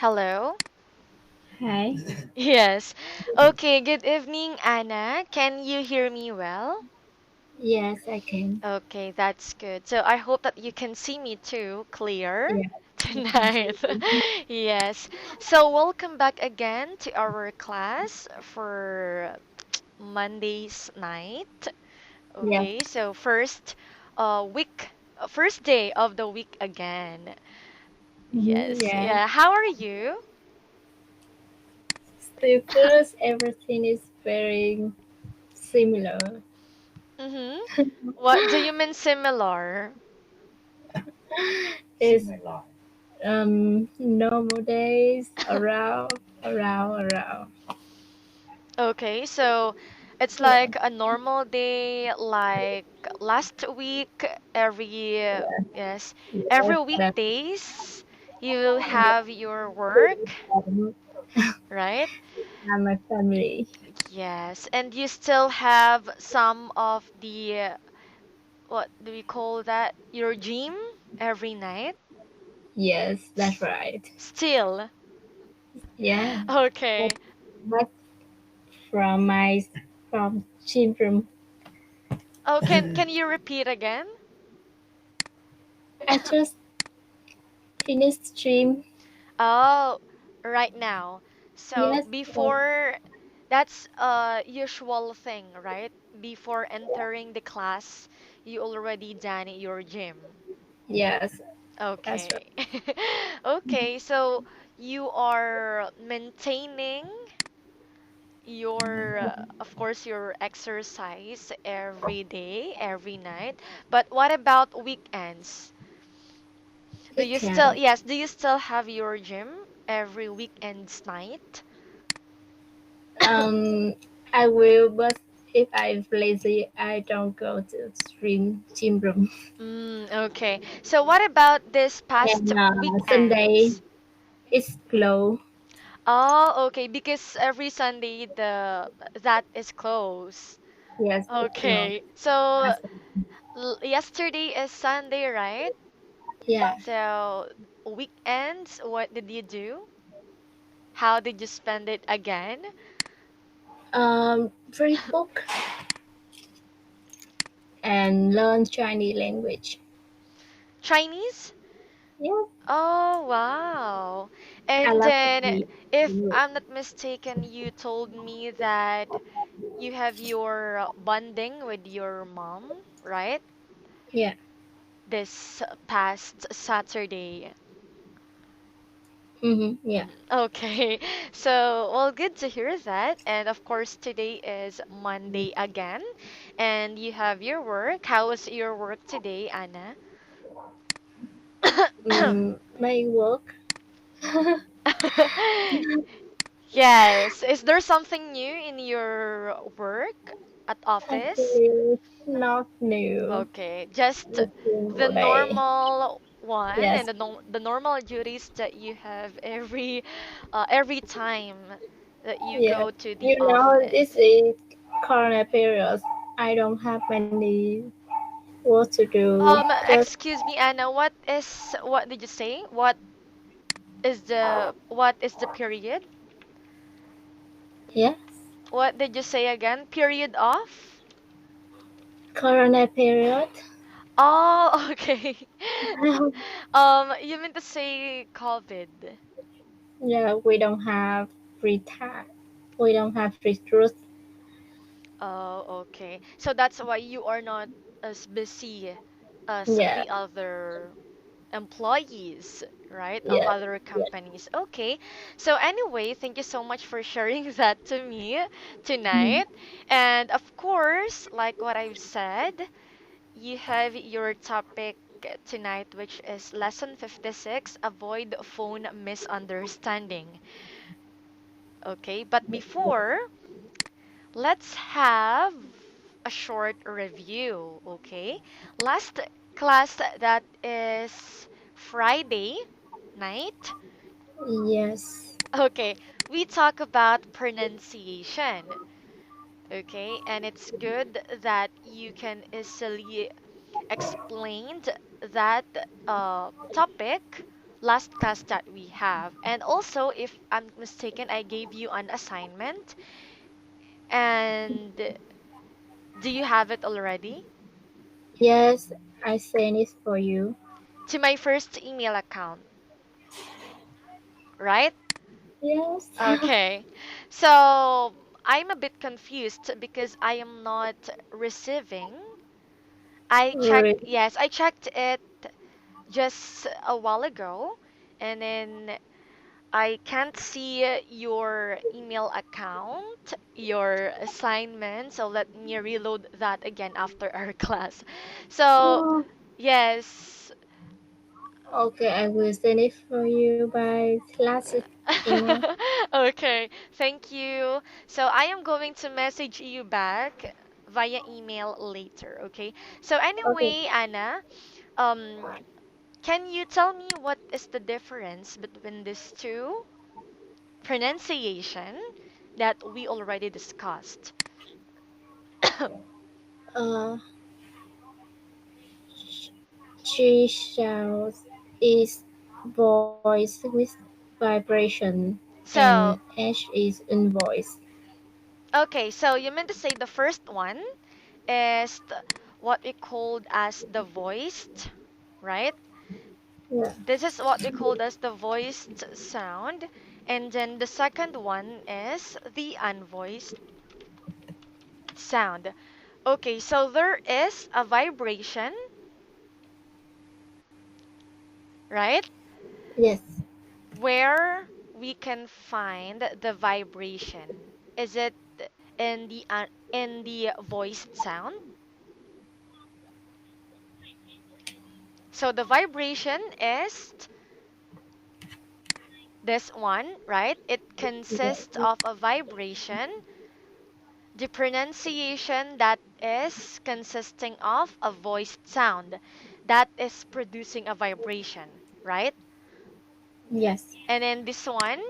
Hello? Hi. Yes. Okay, good evening, Anna. Can you hear me well? Yes, I can. Okay, that's good. So I hope that you can see me too clear Yeah, I can see tonight. you. Yes. So welcome back again to our class for Monday's night. Yeah. Okay, so first day of the week again. Yes. Yeah. Yeah, how are you? So first, everything is very similar. Mm-hmm. What do you mean similar? It's normal days around. Okay, so it's Yeah. like a normal day, like last week, yes, Yes, every that weekdays you have your work, right? my family. Yes, and you still have some of the, what do we call that? Your gym every night? Yes, that's S- right. Still. Yeah. That's Okay. that's from my from children. Oh, can you repeat again? I just finished stream. Oh, right now. So Yes. before, that's a usual thing, right? Before entering the class, you already done your gym. Yes, that's right. Okay. Okay, so you are maintaining your, of course, your exercise every day, every night. But what about weekends? Do you still, Weekend. yes, do you still have your gym every weekend's night? Um, I will, but if I'm lazy, I don't go to stream gym room. Okay. So what about this past And Sunday weekends? it's closed. Oh, okay, because every Sunday the that is closed. Yes, it's closed. Okay. So That's- yesterday is Sunday, right? Yeah. So weekends, what did you do? How did you spend it again? Read book and learn Chinese language. Chinese? Yeah, Oh, wow. I And love then, Chinese if language. I'm not mistaken, you told me that you have your bonding with your mom, right? Yeah. This past Saturday. Yeah. Okay. So, well, good to hear that. And of course, today is Monday again, and you have your work. How was your work today, Anna? My work. Yes. Is there something new in your work at office? Actually, not new. Okay, just It's the single day. normal one and Yes. the normal duties that you have every time that you Yeah, go to the you know, this office. is Corona period. I don't have many work to do. Just Excuse me, Anna, what did you say? What is the period? yeah, What did you say again? Period of? Corona period. Oh, okay. You meant to say COVID. Yeah, we don't have free time. We don't have free truth. Oh, okay. So that's why you are not as busy as Yeah, the other employees, right, of yeah, other yeah. companies. Okay. So anyway, thank you so much for sharing that to me Mhm. tonight. And of course, like what I've said, you have your topic tonight, which is lesson 56, avoid phone misunderstanding. Okay, but before, let's have a short review, okay? Last class, that is Friday night. Yes. Okay, we talk about pronunciation, okay? And it's good that you can easily explain that topic last class that we have. And also, if I'm not mistaken, I gave you an assignment. And do you have it already? Yes, I sent it for you. To my first email account, right? Yes. Okay. So I'm a bit confused because I am not receiving. I Really? checked, yes, I checked it just a while ago, and then I can't see your email account, your assignment, so let me reload that again after our class. So, Oh, yes. okay, I will send it for you by last email. Okay, thank you. So I am going to message you back via email later, okay? So Okay. anyway, Anna, um, can you tell me what is the difference between these two pronunciation that we already discussed? Uh, she shouts is voice with vibration and So, H is invoice. okay, so you meant to say the first one is what we called as the voiced, right? Yeah. This is what we called as the voiced sound. And then the second one is the unvoiced sound. Okay, so there is a vibration, right? Yes. Where we can find the vibration. Is it in the voiced sound? So the vibration is this one, right? It consists Yeah. of a vibration, the pronunciation that is consisting of a voiced sound that is producing a vibration, right? Yes. And in this one,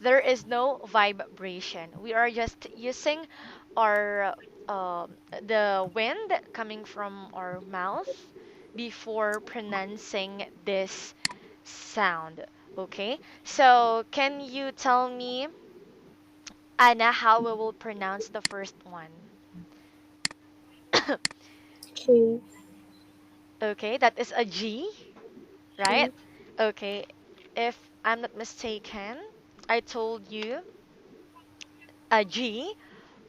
there is no vibration. We are just using our the wind coming from our mouth before pronouncing this sound. Okay, so can you tell me, Anna, how we will pronounce the first one? She. Okay, that is a G, right? She. Okay, if I'm not mistaken, I told you a G,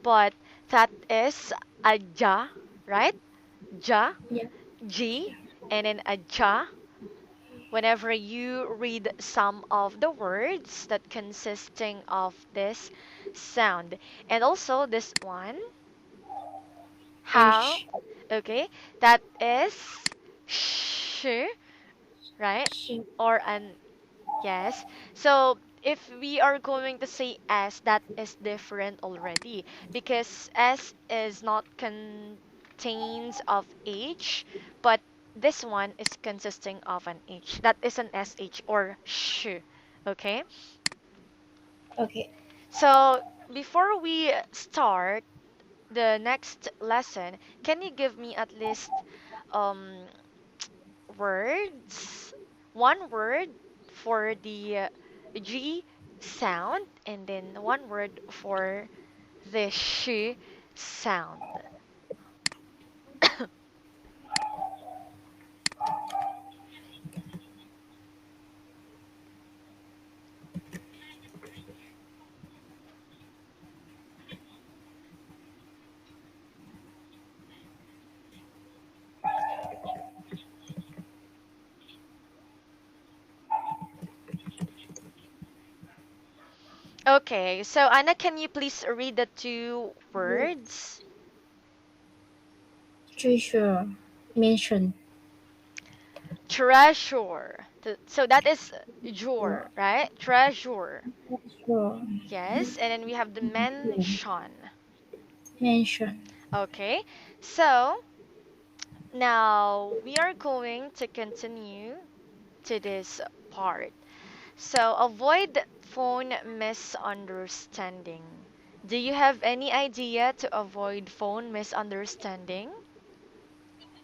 but that is a ja, right? Ja, Yeah. G, and then a ja. Whenever you read some of the words that consisting of this sound, and also this one, how? H. Okay, that is sh, right? She. Or an yes. So if we are going to say S, that is different already because S is not contains of H, but this one is consisting of an H. That is an SH or sh. Okay? Okay. So before we start the next lesson, can you give me at least um words, one word for the G sound, and then one word for the sh sound. Okay, so Anna, can you please read the two words? Treasure. Mention. Treasure. So that is Yeah. jor, right? Treasure. Sure. Yes, and then we have the mention. Mention. Okay, so now we are going to continue to this part. So avoid phone misunderstanding. Do you have any idea to avoid phone misunderstanding?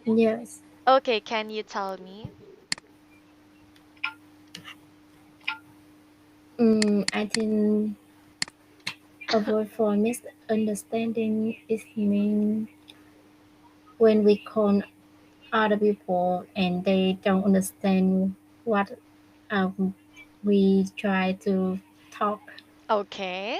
Yes. Okay, can you tell me? I think avoid for misunderstanding is mean when we call other people and they don't understand what we try to talk. Okay.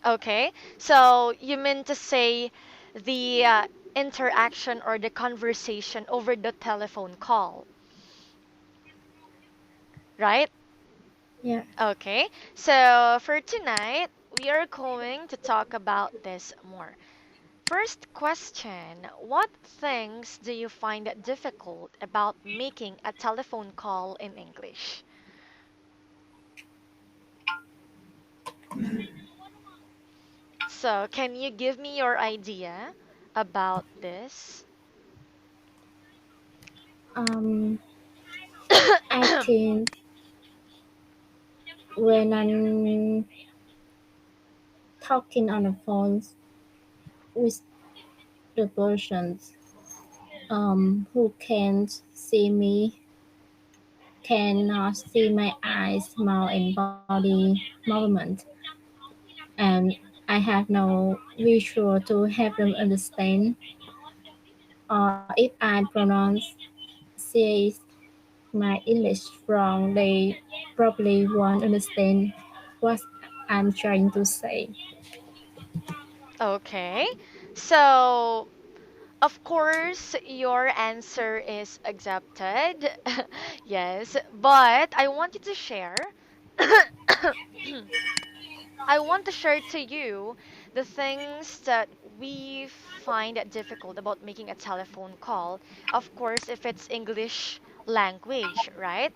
Okay. So you mean to say the interaction or the conversation over the telephone call, right? Yeah. Okay. So for tonight, we are going to talk about this more. First question: what things do you find difficult about making a telephone call in English? So, can you give me your idea about this? Um, I think when I'm talking on the phone with the persons who can't see me, cannot see my eyes, mouth, and body movement, and I have no visual to help them understand. Or if I pronounce say my English wrong, they probably won't understand what I'm trying to say. Okay. So, of course, your answer is accepted. Yes, but I want you to share. I want to share to you the things that we find it difficult about making a telephone call. Of course, if it's English language, right?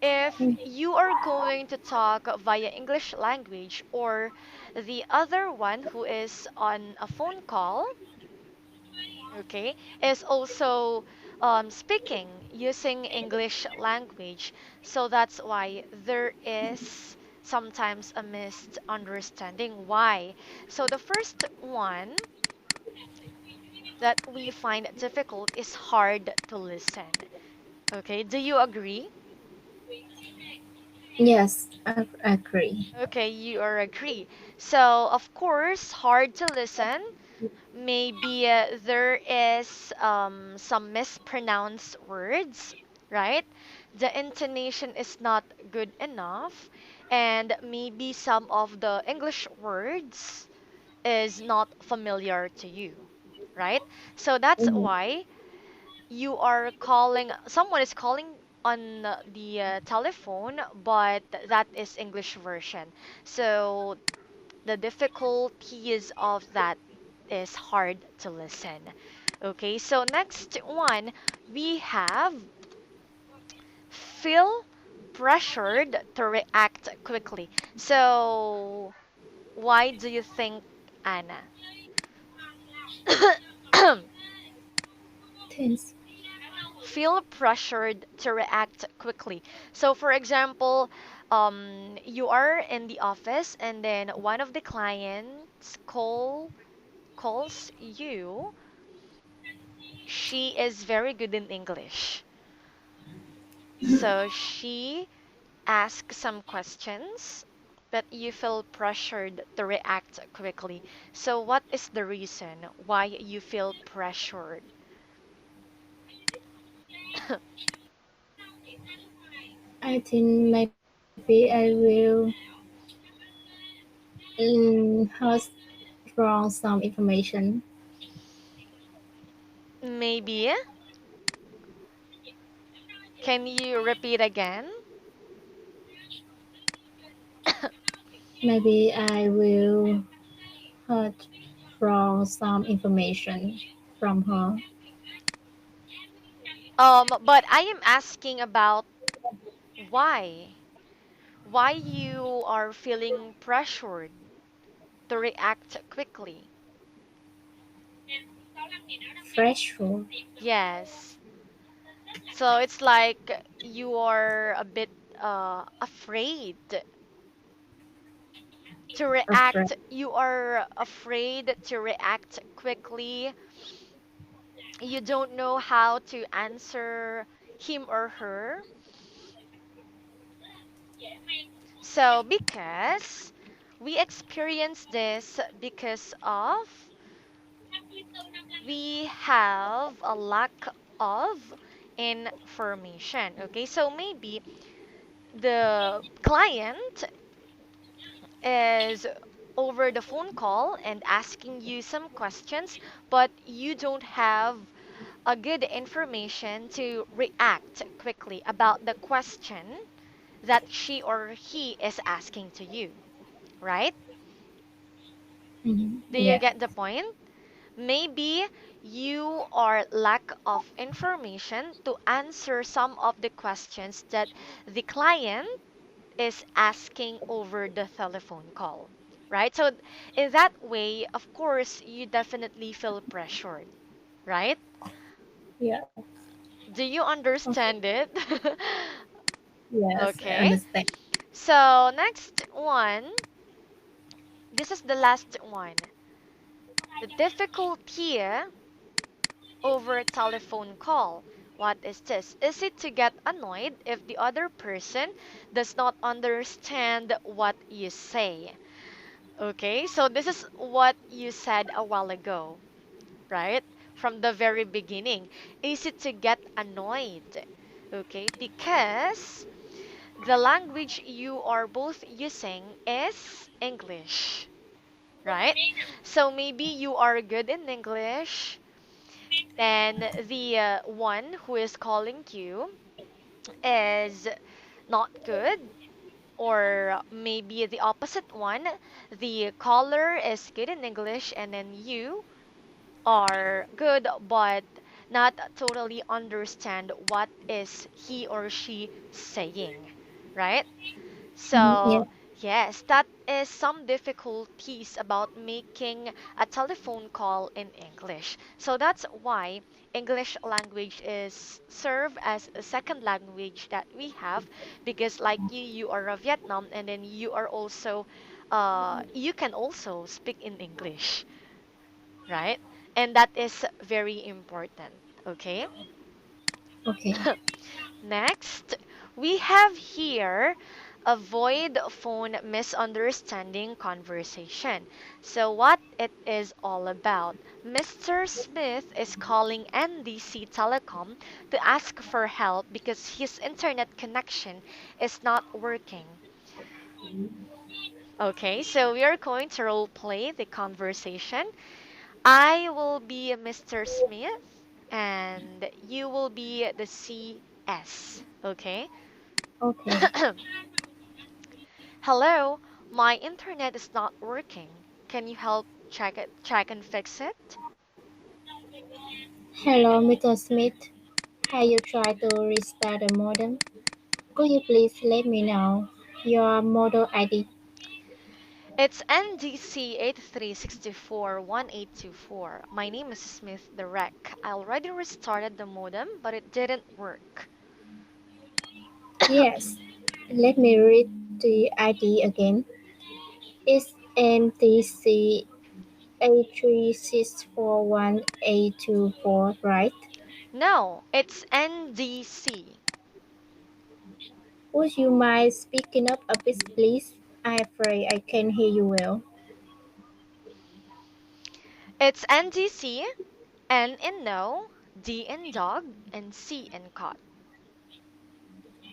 If you are going to talk via English language or the other one who is on a phone call, okay, is also speaking using English language. So that's why there is sometimes a misunderstanding. Why? So the first one that we find difficult is hard to listen. Okay, do you agree? Yes, I agree. Okay, you are agree. So, of course, hard to listen. Maybe there is some mispronounced words, right? The intonation is not good enough, and maybe some of the English words is not familiar to you, right? So that's Mhm. why you are calling, someone is calling on the telephone, but that is English version. So the difficulties of that is hard to listen. Okay, so next one, we have feel pressured to react quickly. So, why do you think, Anna? Thanks. Feel pressured to react quickly. So, for example, you are in the office and then one of the clients calls you. She is very good in English. So she asks some questions, but you feel pressured to react quickly. So what is the reason why you feel pressured? I think maybe I will has wrong some information. Maybe. Can you repeat again? Maybe I will heard wrong some information from her. But I am asking about why. Why you are feeling pressured to react quickly. Fresh food. Yes. So it's like you are a bit afraid to Afraid. react. You are afraid to react quickly. You don't know how to answer him or her. So, because we experience this because of we have a lack of information. Okay, so maybe the client is over the phone call and asking you some questions, but you don't have a good information to react quickly about the question that she or he is asking to you, right? Mhm. Do you Yeah. get the point? Maybe you are lack of information to answer some of the questions that the client is asking over the telephone call, right? So in that way, of course, you definitely feel pressured, right? Yeah. Do you Okay. understand it? Yes, I Okay. understand. So next one, this is the last one. The difficulty over a telephone call. What is this? Is it to get annoyed if the other person does not understand what you say? Okay, so this is what you said a while ago, right? From the very beginning. Is it to get annoyed? Okay, because the language you are both using is English, right? So maybe you are good in English, then the one who is calling you is not good, or maybe the opposite one, the caller is good in English and then you are good but not totally understand what is he or she saying, right? Mhm. Yeah. So, yes, that is some difficulties about making a telephone call in English. So that's why English language is served as a second language that we have, because like you are a Vietnam and then you are also you can also speak in English, right? And that is very important, okay? Okay. Next, we have here avoid phone misunderstanding conversation. So, what it is all about. Mr. Smith is calling NDC Telecom to ask for help because his internet connection is not working. Okay, so we are going to role play the conversation. I will be Mr. Smith and you will be the CS. Okay? Okay. Hello, my internet is not working. Can you help check and fix it? Hello, Mr. Smith. Have you tried to restart the modem? Could you please let me know your model ID? It's NDC 83641824. My name is Smith the Rec. I already restarted the modem, but it didn't work. Yes. Let me read the ID again. It's NTC 83641A24, right? No, it's NDC. Would you mind speaking up a bit, please? I'm afraid I can't hear you well. It's NDC, N in no, D in dog, and C in cat.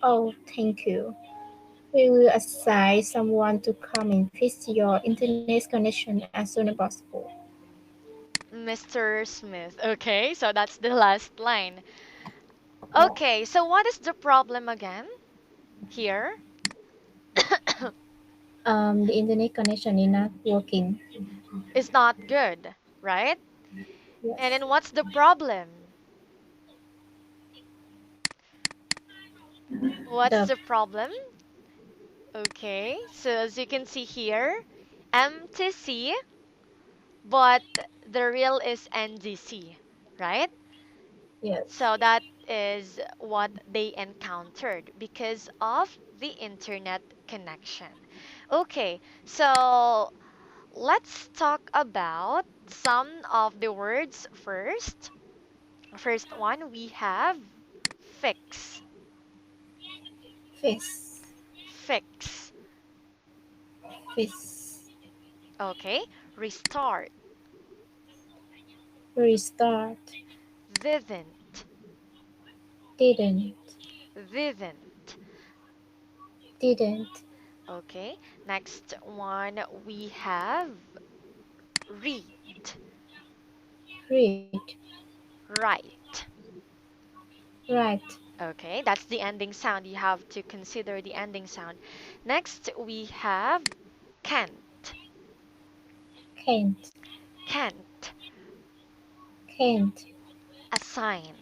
Oh, thank you. We will assign someone to come and fix your internet connection as soon as possible. Mr. Smith. Okay, so that's the last line. Oh, Okay, so what is the problem again here? the internet connection is not working. Is not good, right? And Yes. then what's the problem? What's The the problem? Okay, so as you can see here, MTC, but the real is NDC, right? yes. So that is what they encountered because of the internet connection. Okay, so let's talk about some of the words first. First one, we have fix. Fix. Fix. is Okay, restart, restart, didn't, didn't, didn't. didn't, Okay, next one we have read, read, right. right, Okay, that's the ending sound. You have to consider the ending sound. Next we have can't, can't, can't, can't, assign.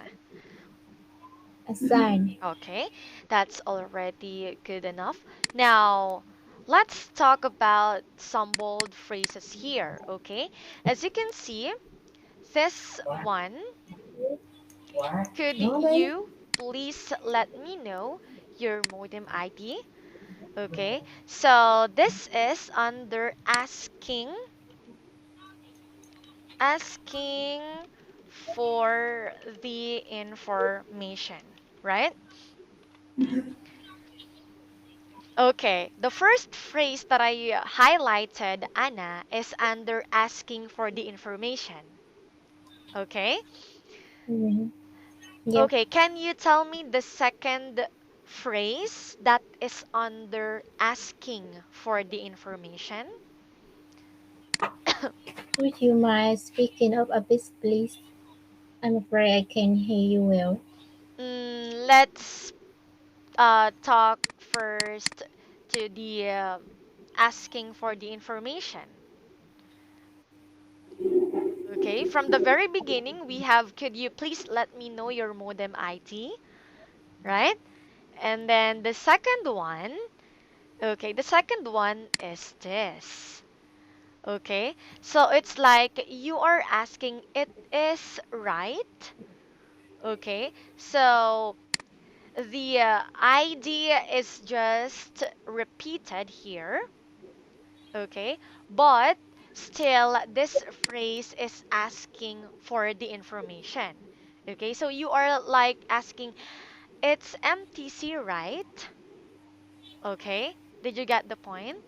assign, Okay, that's already good enough. Now, let's talk about some bold phrases here, okay? As you can see, this one, could you please let me know your modem ID? Okay, so this is under asking for the information, right? Okay, the first phrase that I highlighted, Anna, is under asking for the information. Okay? mm, yep, Okay, can you tell me the second phrase that is under asking for the information? would you mind speaking up a bit, please? I'm afraid I can't hear you well. Let's talk first to the asking for the information. Okay, from the very beginning, we have could you please let me know your modem ID, right? And then the second one, okay, the second one is this. Okay, so it's like you are asking, it is right. Okay, so the idea is just repeated here. Okay, but still, this phrase is asking for the information. Okay, so you are like asking, it's MTC, right? Okay, did you get the point?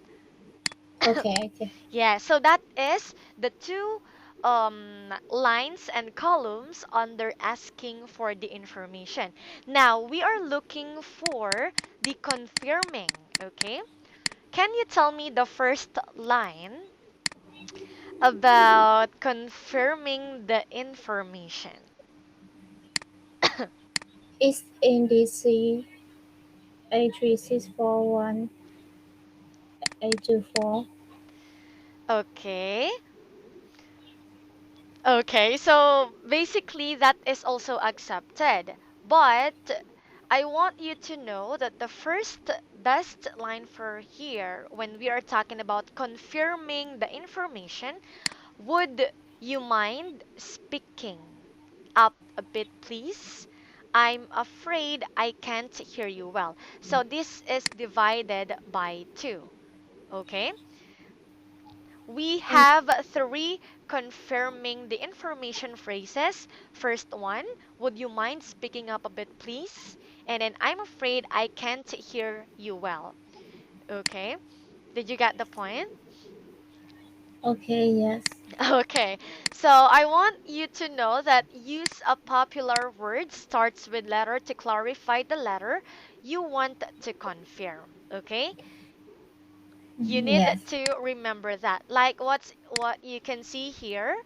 Okay, okay. Yeah, so that is the two lines and columns under asking for the information. Now, we are looking for the confirming, okay? Can you tell me the first line about confirming the information? It's NDC 83641 824. Okay. Okay, so basically that is also accepted. But I want you to know that the first best line for here, when we are talking about confirming the information, would you mind speaking up a bit, please? I'm afraid I can't hear you well. So this is divided by two. Okay? We Mm, have three confirming the information phrases. First one, would you mind speaking up a bit, please? And then I'm afraid I can't hear you well. Okay? Did you get the point? okay, yes. Okay. So I want you to know that use a popular word starts with letter to clarify the letter you want to confirm. Okay? You need Yes. to remember that. Like what you can see here.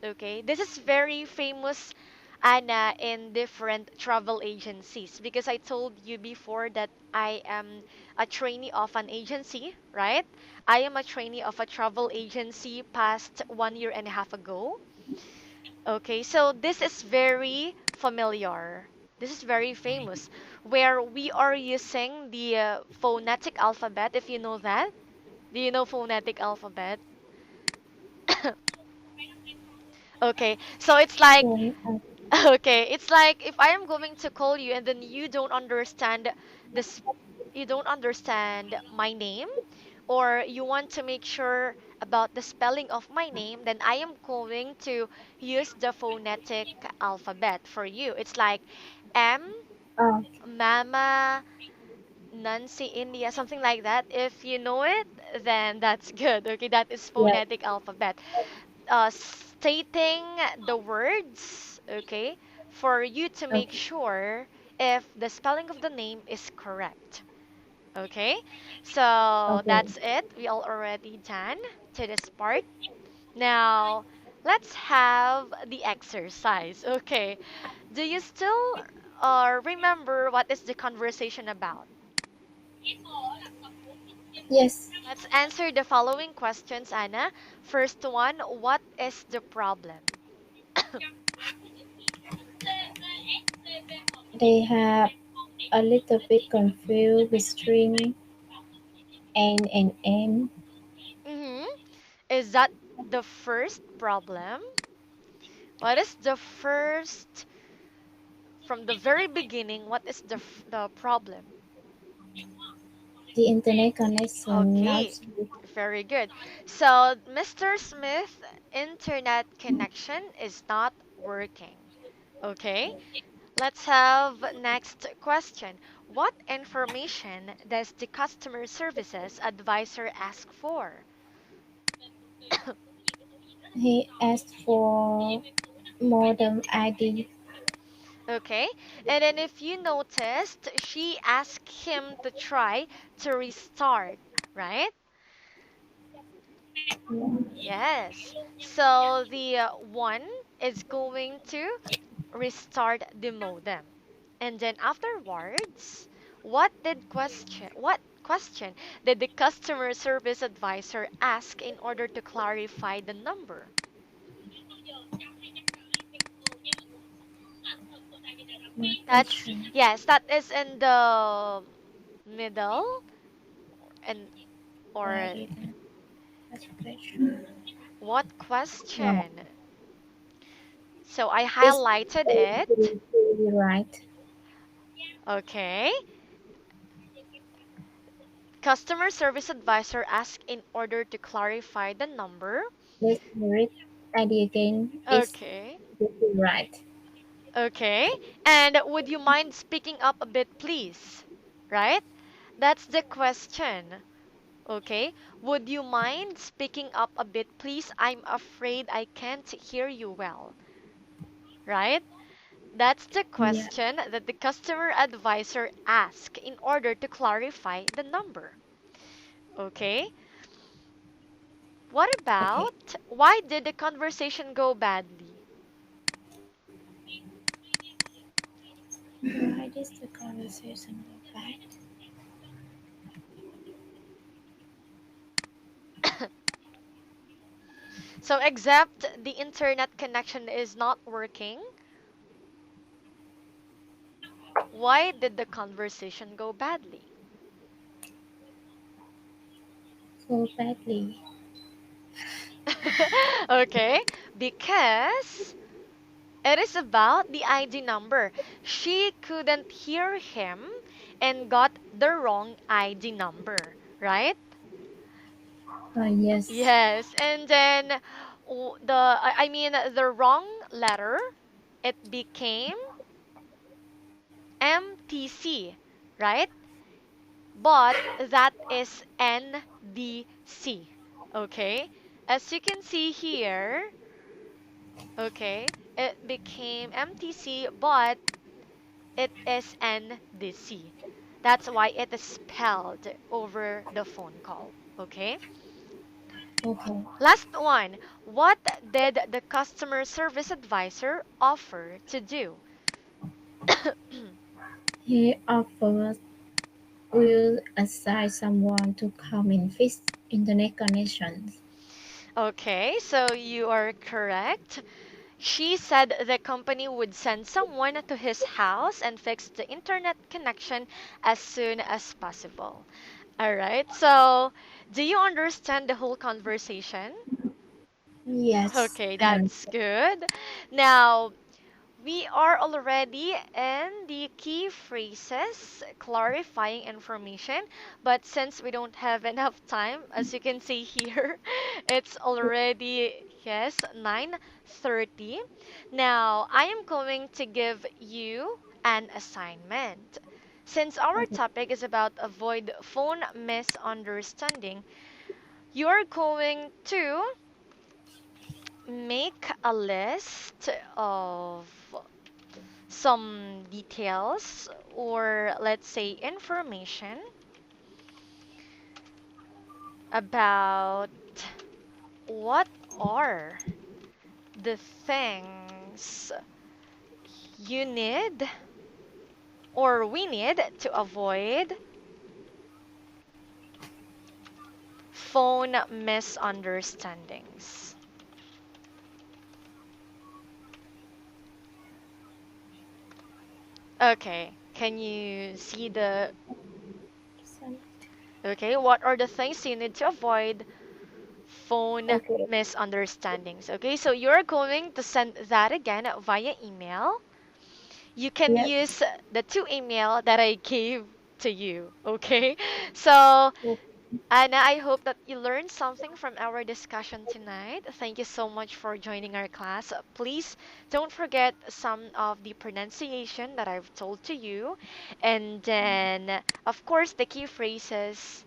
Okay, this is very famous, Anna, in different travel agencies because I told you before that I am a trainee of an agency, right? I am a trainee of a travel agency past 1 year and a half ago. Okay, so this is very familiar. This is very famous, where we are using the phonetic alphabet, if you know that. Do you know phonetic alphabet? Okay, so it's like Phone, okay, it's like if I am going to call you and then you don't understand this, you don't understand my name, or you want to make sure about the spelling of my name, then I am going to use the phonetic alphabet for you. It's like M, uh, Mama, Nancy, India, something like that. If you know it, then that's good. Okay, that is Yes. phonetic alphabet. Stating the words, okay, for you to make Okay. sure if the spelling of the name is correct. Okay, so Okay. that's it. We all already done to this part. Now, let's have the exercise. Okay, do you still remember what is the conversation about? Yes. Let's answer the following questions, Anna. First one, what is the problem? They have a little bit confused with string N and M. Mm-hmm. Is that the first problem? What is the first, from the very beginning, what is the problem? The internet connection Okay, last very good. So, Mr. Smith, internet connection is not working. Okay, let's have next question. What information does the customer services advisor ask for? he asked for modem ID. Okay, and then if you noticed, she asked him to try to restart, right? Yes. So the one is going to restart the modem. And then afterwards, what question did the customer service advisor ask in order to clarify the number? My That's question. yes, that is in the middle and Why or didn't ask question? what No. question? So I It's highlighted it. right. Okay. Customer service advisor asked in order to clarify the number. Let's read ID again. It's Okay. right. Okay. And would you mind speaking up a bit, please? Right? That's the question. Okay. Would you mind speaking up a bit, please? I'm afraid I can't hear you well. Right? That's the Yeah. question that the customer advisor asked in order to clarify the number. Okay. What Okay. about why did the conversation go badly? Why does the conversation go back? So, except the internet connection is not working, why did the conversation go badly? So badly. Okay, because it is about the ID number. She couldn't hear him and got the wrong ID number, right? Yes. Yes, and then I mean the wrong letter, it became MTC, right? But that is NDC. Okay? As you can see here, okay, it became MTC, but it is NDC. That's why it is spelled over the phone call. Okay? Okay. Last one. What did the customer service advisor offer to do? He offers will assign someone to come and fix internet connections. Okay, so you are correct. She said the company would send someone to his house and fix the internet connection as soon as possible. All right, so do you understand the whole conversation? Yes. Okay, I that's good. Now, we are already in the key phrases clarifying information, but since we don't have enough time, as you can see here, it's already yes, 9:30. Now, I am going to give you an assignment. Since our okay. topic is about avoid phone misunderstanding, You're going to make a list of some details, or let's say information about what are the things you need or we need to avoid phone misunderstandings. Okay, can you see the okay, what are the things you need to avoid phone Okay. misunderstandings? Okay, so you're going to send that again via email. You can Yes. use the two email that I gave to you, okay? So Anna, I hope that you learned something from our discussion tonight. Thank you so much for joining our class. Please don't forget some of the pronunciation that I've told to you. And then, of course, the key phrases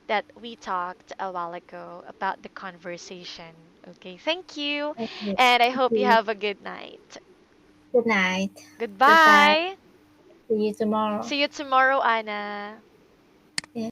that we talked a while ago about the conversation. Okay, thank you. Okay. And I Thank hope you you. have a good night. Good night. Goodbye. Goodbye. See you tomorrow. See you tomorrow, Anna. Yeah.